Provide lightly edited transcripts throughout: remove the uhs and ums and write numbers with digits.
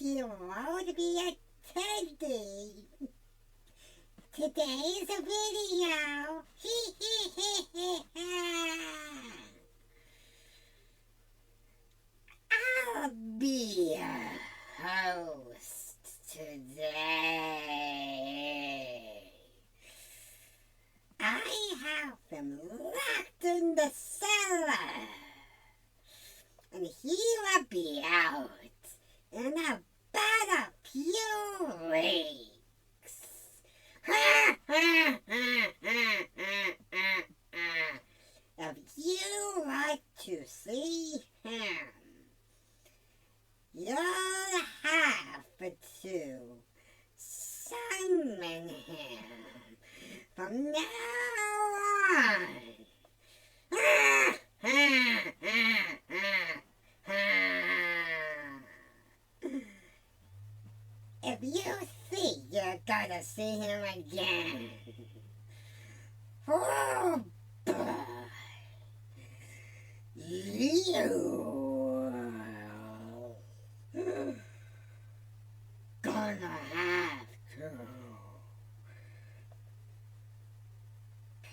you won't be attending today's video. I'll be your host today. I have him locked in the cellar, and he will be out in about a few weeks. If you want to see him, you'll have to summon him from now on. If you think you're gonna see him again, oh boy, you gonna have to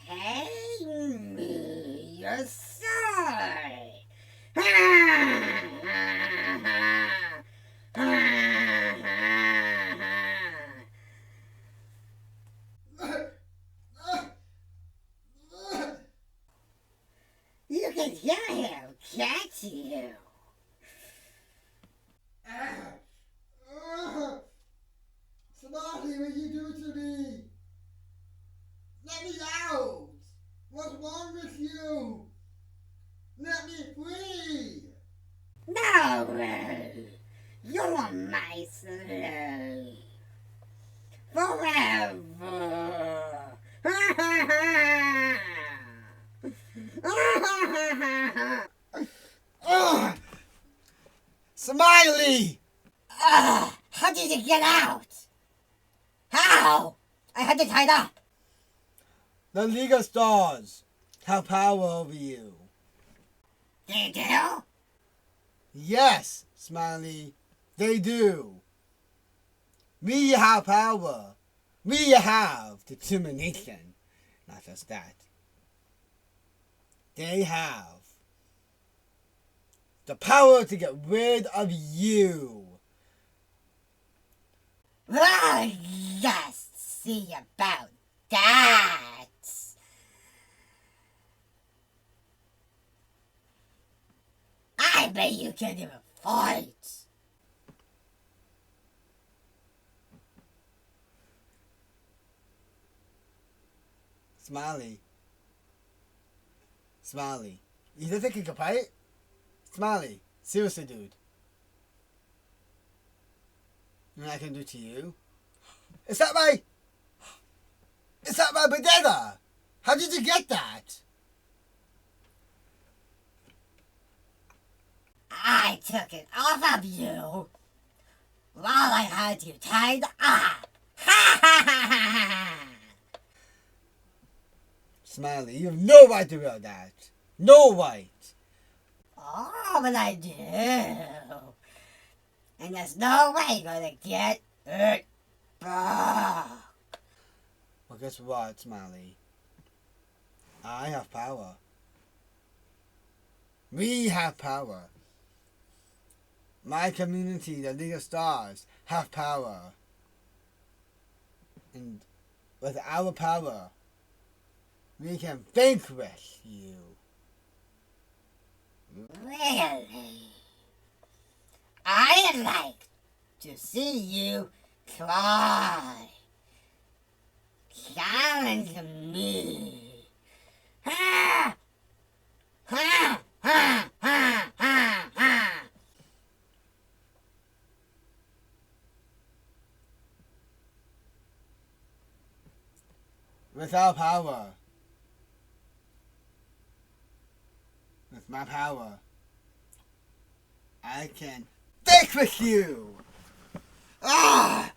pay me your sword. You can hear him, can't you? Somebody, what you do to me? Let me out! What's wrong with you? Let me free! No way! You're my slave! Forever! Smiley! How did you get out? How? I had you tied up. The League of Stars have power over you. They do? Yes, Smiley, they do. We have power. We have determination. Not just that. They have the power to get rid of you. Well, let's see about that. I bet you can't even fight. Smiley, you don't think you can fight? Smiley, seriously, dude. You know what I can do to you? Is that my banana? How did you get that? I took it off of you while I had you tied up. Ha ha ha ha! Smiley, you have no right to do that. No right. Oh, but I do. And there's no way you're gonna get it back. Well, guess what, Smiley? I have power. We have power. My community, the League of Stars, have power. And with our power, we can vanquish you. Really? I'd like to see you try. Challenge me. Ha! Ha! Ha! Ha! Ha! Ha! With our power. With my power. I can vanquish you! Ah!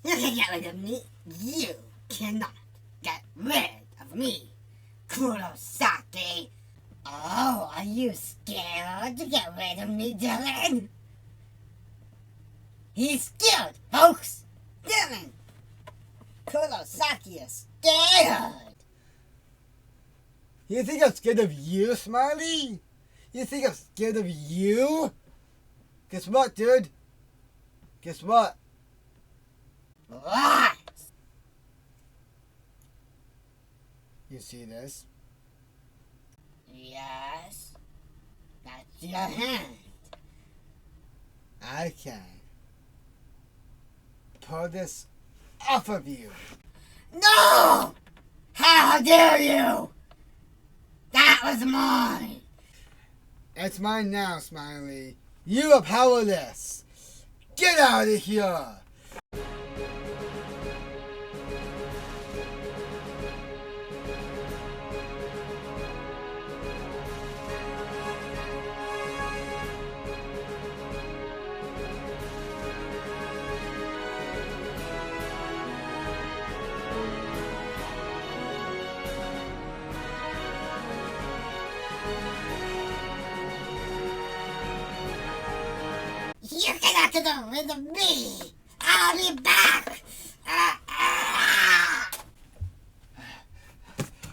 You can get rid of me. You cannot get rid of me, Kurosaki. Oh, are you scared to get rid of me, Dylan? He's scared, folks! Dylan! Kurosaki is scared! You think I'm scared of you, Smiley? You think I'm scared of you? Guess what, dude? Guess what? What? You see this? Yes. That's your hand. I can pull this off of you. No! How dare you! That was mine! It's mine now, Smiley. You are powerless. Get out of here! You cannot get rid of me! I'll be back!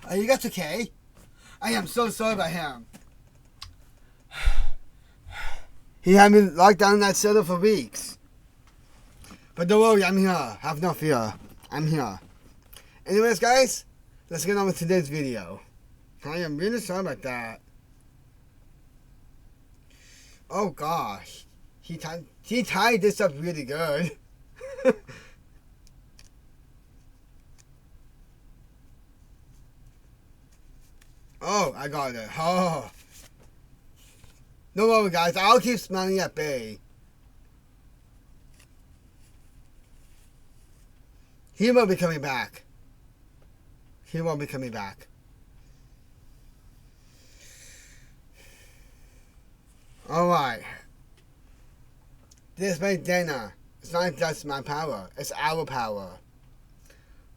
Are you guys okay? I am so sorry about him. He had me locked down in that cell for weeks. But don't worry, I'm here. Have no fear. I'm here. Anyways, guys, let's get on with today's video. I am really sorry about that. Oh gosh. He tied this up really good. Oh, I got it. Oh. No worry, guys. I'll keep Smiley at bay. He won't be coming back. He won't be coming back. Alright. This my dinner. It's not just my power. It's our power.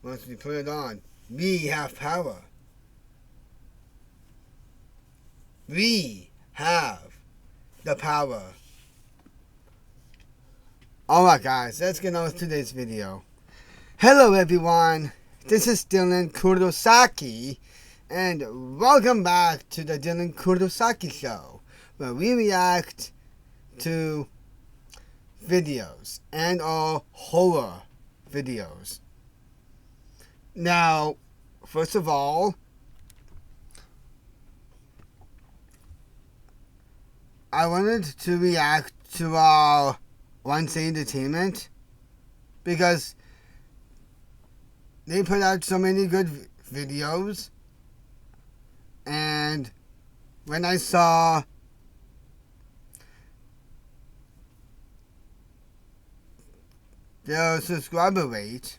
Once we put it on, we have power. We have the power. Alright guys, let's get on with today's video. Hello everyone, this is Dylan Kurosaki, and welcome back to the Dylan Kurosaki Show, where we react to videos and all horror videos. Now, first of all, I wanted to react to our Wednesday Entertainment because they put out so many good videos, and when I saw their subscriber rate,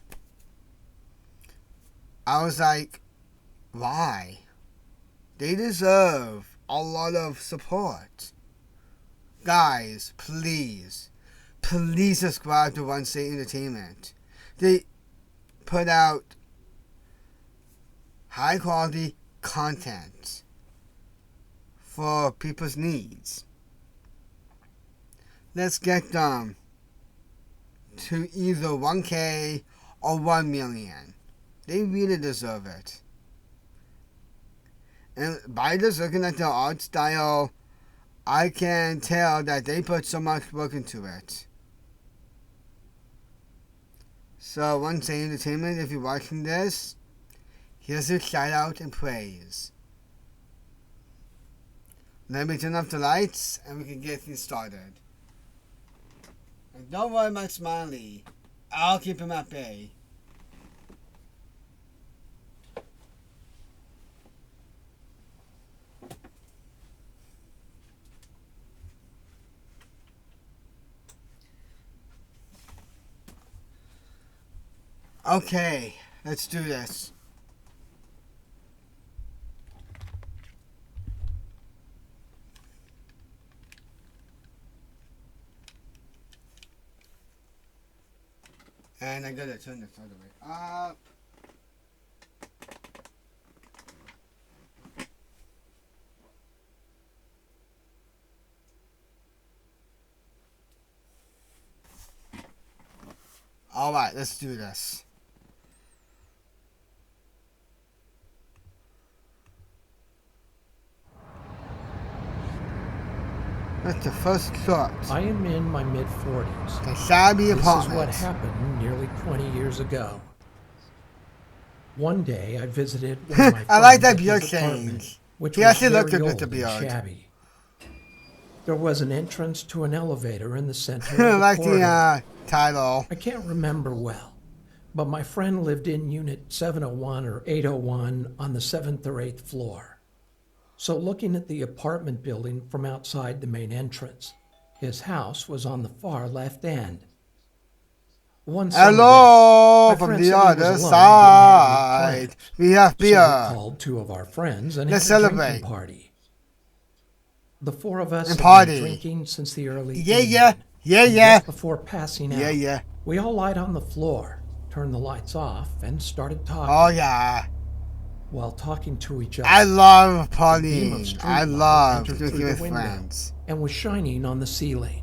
I was like, why? They deserve a lot of support. Guys, please subscribe to Wednesday Entertainment. They put out high quality content for people's needs. Let's get them to either 1K or 1 million. They really deserve it. And by just looking at their art style, I can tell that they put so much work into it. So, Wednesday Entertainment, if you're watching this, here's a shout out and praise. Let me turn off the lights and we can get things started. And don't worry about Smiley. I'll keep him at bay. Okay, let's do this. And I gotta turn this all the way up. Alright, let's do this. That's the first shot. I am in my mid-40s. The shabby apartment. This is what happened nearly 20 years ago. One day I visited one of my I like that friends' beard apartment, change. which He was actually looked very good with the old and beard. shabby. There was an entrance to an elevator in the center of the like corridor. the title. I can't remember well, but my friend lived in unit 701 or 801 on the 7th or 8th floor. So looking at the apartment building from outside the main entrance, his house was on the far left end. One summer Hello day, my from friend the said he was other alone, side. didn't have any plans. We have So beer. we called two of our friends and Let's had a drinking celebrate. party. The four of us And had party. been drinking since the early Yeah, evening. yeah. Yeah, And yeah. just before passing out, Yeah. we all lied on the floor, turned the lights off, and started talking. Oh, yeah. While talking to each other. I love A beam of partying. street I light love entered drinking through the with window friends. and was shining on the ceiling.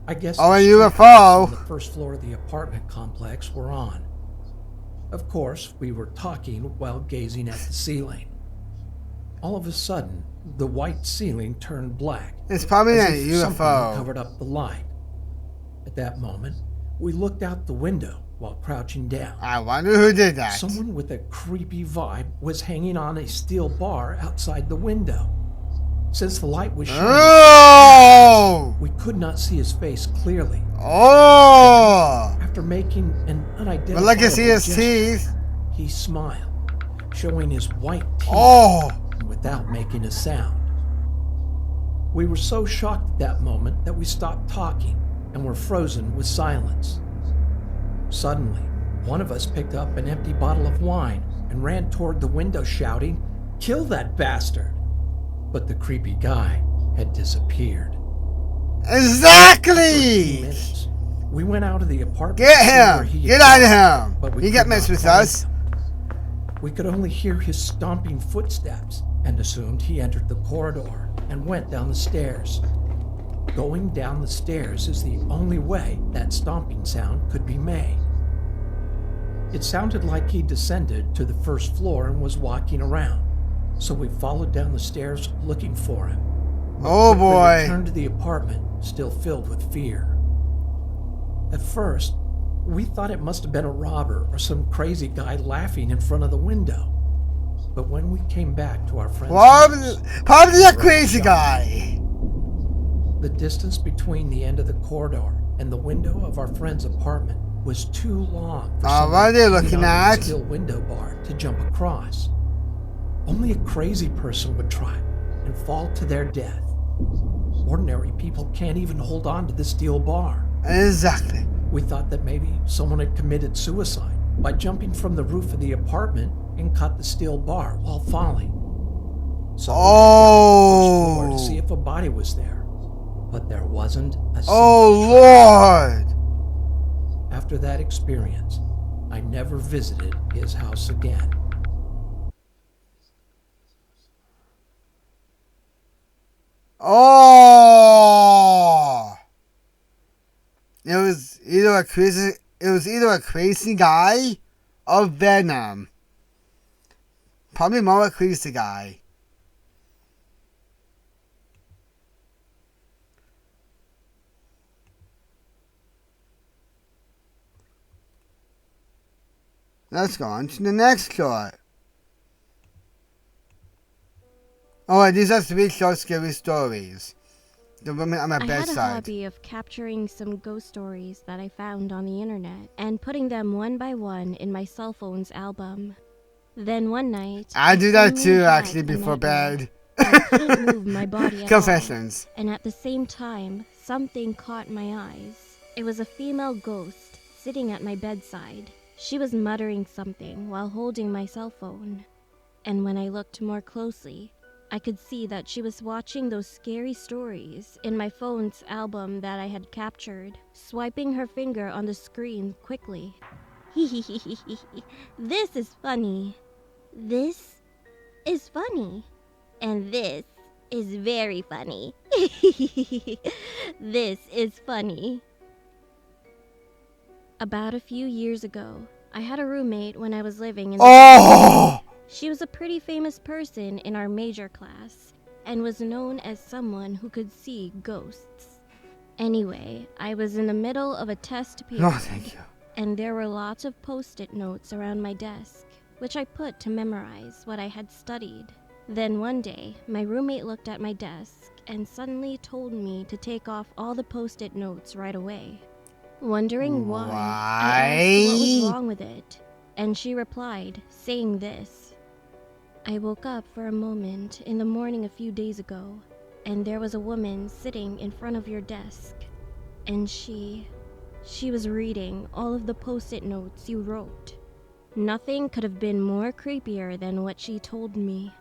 I guess Oh, the a street UFO. lights on the first floor of the apartment complex were on. Of course, we were talking while gazing at the ceiling. All of a sudden, the white ceiling turned black. It's probably as a if something UFO. covered up the light. At that moment, we looked out the window while crouching down. I wonder who did that. Someone with a creepy vibe was hanging on a steel bar outside the window. Since the light was shining, Oh! we could not see his face clearly. Oh! After making an But unidentifiable look, I see his gesture, teeth. he smiled, showing his white teeth Oh! without making a sound. We were so shocked at that moment that we stopped talking and were frozen with silence. Suddenly, one of us picked up an empty bottle of wine and ran toward the window shouting, "Kill that bastard!" But the creepy guy had disappeared. For a few Exactly! minutes, we went out of the apartment. Get to see where him! he Get had out gone, of but him! we He could got not messed with find us. him. We could only hear his stomping footsteps and assumed he entered the corridor and went down the stairs. Going down the stairs is the only way that stomping sound could be made. It sounded like he descended to the first floor and was walking around, so we followed down the stairs looking for him. Oh Quickly boy. returned to the apartment, still filled with fear. At first, we thought it must have been a robber or some crazy guy laughing in front of the window. But when we came back to our friend's house, Probably a crazy guy. the distance between the end of the corridor and the window of our friend's apartment was too long for What are someone they hanging looking onto the at? steel window bar to jump across. Only a crazy person would try and fall to their death. Ordinary people can't even hold on to the steel bar. Exactly. We thought that maybe someone had committed suicide by jumping from the roof of the apartment and cut the steel bar while falling. So we went down to the first floor to see if a body was there, but there wasn't a single Oh trace. Lord. After that experience, I never visited his house again. Oh. It was either a crazy guy or Venom. Probably more a crazy guy. Let's go on to the next short. Oh, these are 3 short scary stories. The woman on my I had a bedside. hobby of capturing some ghost stories that I found on the internet and putting them one by one in my cell phone's album. Then one night, I do that suddenly too, had actually, a before nightmare. bed. I couldn't move my body at all, Confessions. and at the same time, something caught my eyes. It was a female ghost sitting at my bedside. She was muttering something while holding my cell phone. And when I looked more closely, I could see that she was watching those scary stories in my phone's album that I had captured, swiping her finger on the screen quickly. This is funny. This is funny. And this is very funny. This is funny. About a few years ago, I had a roommate when I was living in Oh! She was a pretty famous person in our major class and was known as someone who could see ghosts. Anyway, I was in the middle of a test period, No, thank you. and there were lots of post-it notes around my desk, which I put to memorize what I had studied. Then one day, my roommate looked at my desk and suddenly told me to take off all the post-it notes right away. Wondering why, I asked what was wrong with it, and she replied, saying this: I woke up for a moment in the morning a few days ago, and there was a woman sitting in front of your desk, and she was reading all of the post-it notes you wrote. Nothing could have been more creepier than what she told me.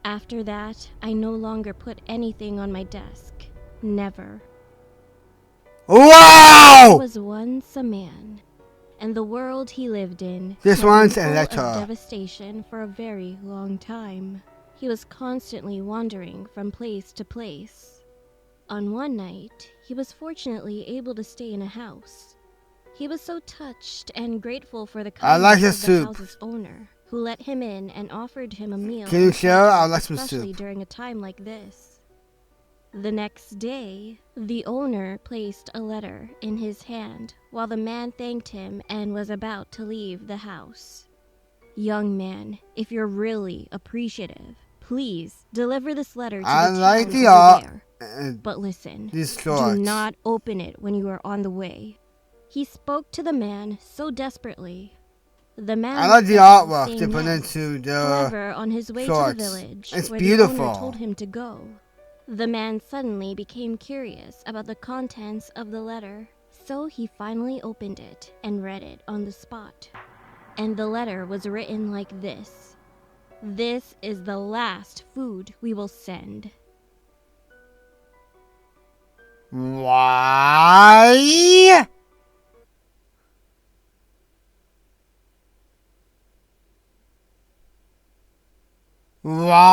After that, I no longer put anything on my desk. Never. Wow! There was once a man, and the world he lived in This had one's been full Electra. of devastation for a very long time. He was constantly wandering from place to place. On one night, he was fortunately able to stay in a house. He was so touched and grateful for the I like kindness the of the soup. house's owner, who let him in and offered him a meal. Can you and share? I shelter, like some especially soup. during a time like this. The next day, the owner placed a letter in his hand while the man thanked him and was about to leave the house. Young man, if you're really appreciative, please deliver this letter to I the like town the over art. there. But listen, These do shorts. not open it when you are on the way. He spoke to the man so desperately. The man I like the replied, artwork saying they put yes. into the However, on his way to the shorts. village, It's where beautiful. the owner told him to go, the man suddenly became curious about the contents of the letter, so he finally opened it and read it on the spot. And the letter was written like this: "This is the last food we will send." Why?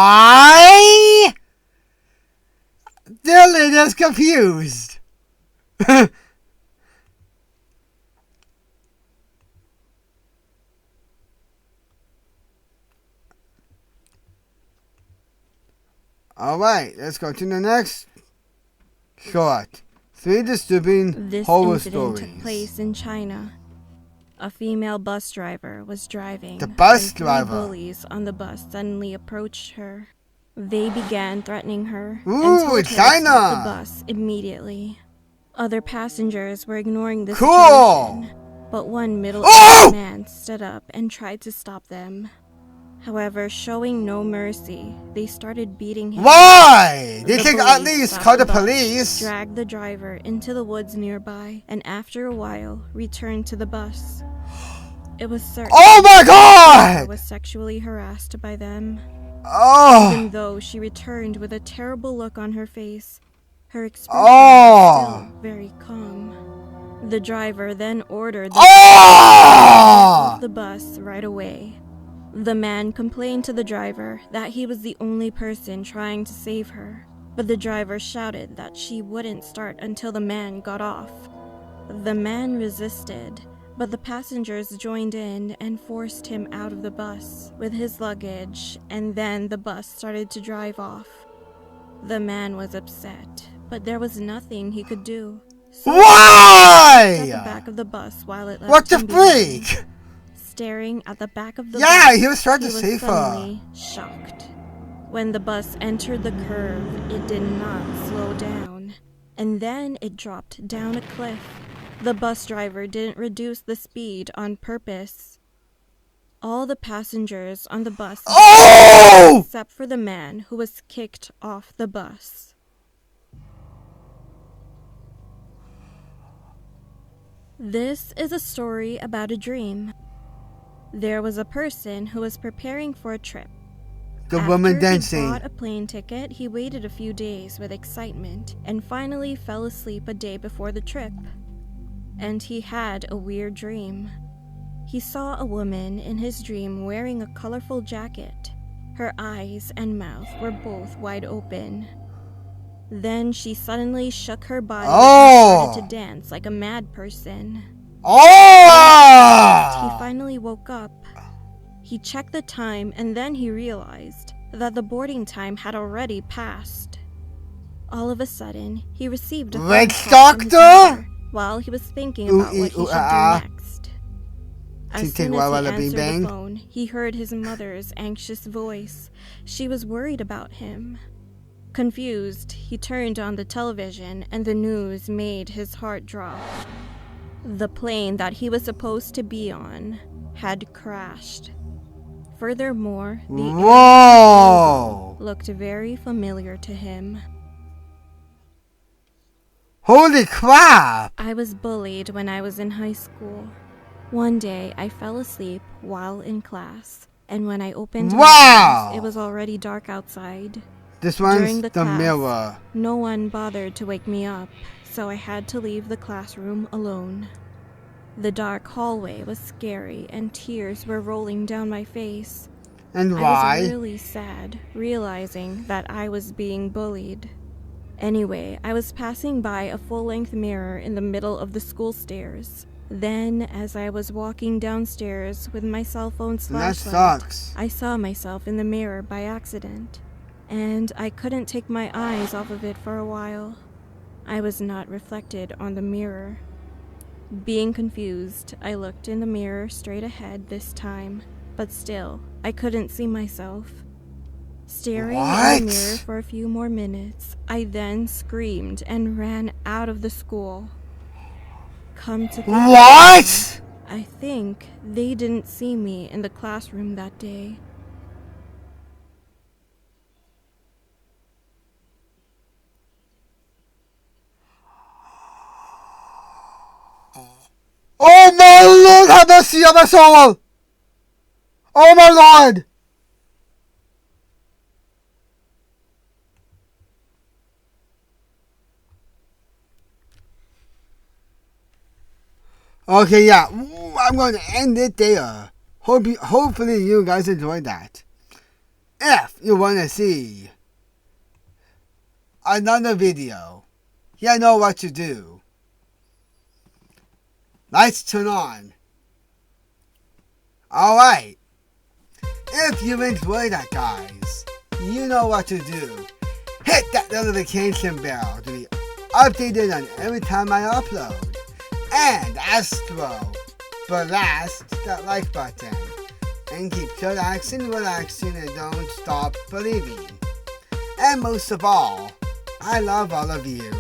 Why? Dylan is confused. Alright, let's go to the next short. 3 disturbing This horror incident stories. took place in China. A female bus driver was driving. The bus when 3 driver. bullies on the bus suddenly approached her. They began threatening her Ooh, and told her to China. stop the bus immediately. Other passengers were ignoring the Cool. situation, but one middle-aged Oh! man stood up and tried to stop them. However, showing no mercy, they started beating him. Why? They The could at bullies least stopped call the bus, police. dragged the driver into the woods nearby, and after a while, returned to the bus. It was certain Oh my the driver god! was sexually harassed by them. Oh! Even though she returned with a terrible look on her face, her expression was still very calm. The driver then ordered the Oh! off the bus right away. The man complained to the driver that he was the only person trying to save her, but the driver shouted that she wouldn't start until the man got off. The man resisted, but the passengers joined in and forced him out of the bus with his luggage, and then the bus started to drive off. The man was upset, but there was nothing he could do. So Why? he sat at the back of the bus while it left What the him behind. freak? Staring at the back of the Yeah, bus, he was trying to save her. suddenly shocked. When the bus entered the curve, it did not slow down, and then it dropped down a cliff. The bus driver didn't reduce the speed on purpose. All the passengers on the bus Oh! except for the man who was kicked off the bus. This is a story about a dream. There was a person who was preparing for a trip. The woman After dancing. he bought a plane ticket, he waited a few days with excitement and finally fell asleep a day before the trip. And he had a weird dream. He saw a woman in his dream wearing a colorful jacket. Her eyes and mouth were both wide open. Then she suddenly shook her body and started to dance like a mad person. Oh! He finally woke up. He checked the time and then he realized that the boarding time had already passed. All of a sudden, he received a phone Witch call from his doctor? mother while he was thinking about what he should do next. As soon as he answered the phone, he heard his mother's anxious voice. She was worried about him. Confused, he turned on the television and the news made his heart drop. The plane that he was supposed to be on had crashed. Furthermore, the Whoa! looked very familiar to him. Holy crap! I was bullied when I was in high school. One day, I fell asleep while in class, and when I opened my eyes, it was already dark outside. This one's During the class, mirror. No one bothered to wake me up, so I had to leave the classroom alone. The dark hallway was scary and tears were rolling down my face. And I why? was really sad, realizing that I was being bullied. Anyway, I was passing by a full-length mirror in the middle of the school stairs. Then, as I was walking downstairs with my cell phone's flashlight, I saw myself in the mirror by accident, and I couldn't take my eyes off of it for a while. I was not reflected on the mirror. Being confused, I looked in the mirror straight ahead this time, but still, I couldn't see myself. Staring in the mirror for a few more minutes, I then screamed and ran out of the school. Come to think of it, I think they didn't see me in the classroom that day. Oh my Lord, have mercy on my soul! Oh my Lord! Okay, yeah, I'm going to end it there. Hopefully you guys enjoyed that. If you want to see another video, you know what to do. Lights turn on. Alright. If you enjoyed that, guys, you know what to do. Hit that notification bell to be updated on every time I upload. And Astro, blast that like button. And keep relaxing, and don't stop believing. And most of all, I love all of you.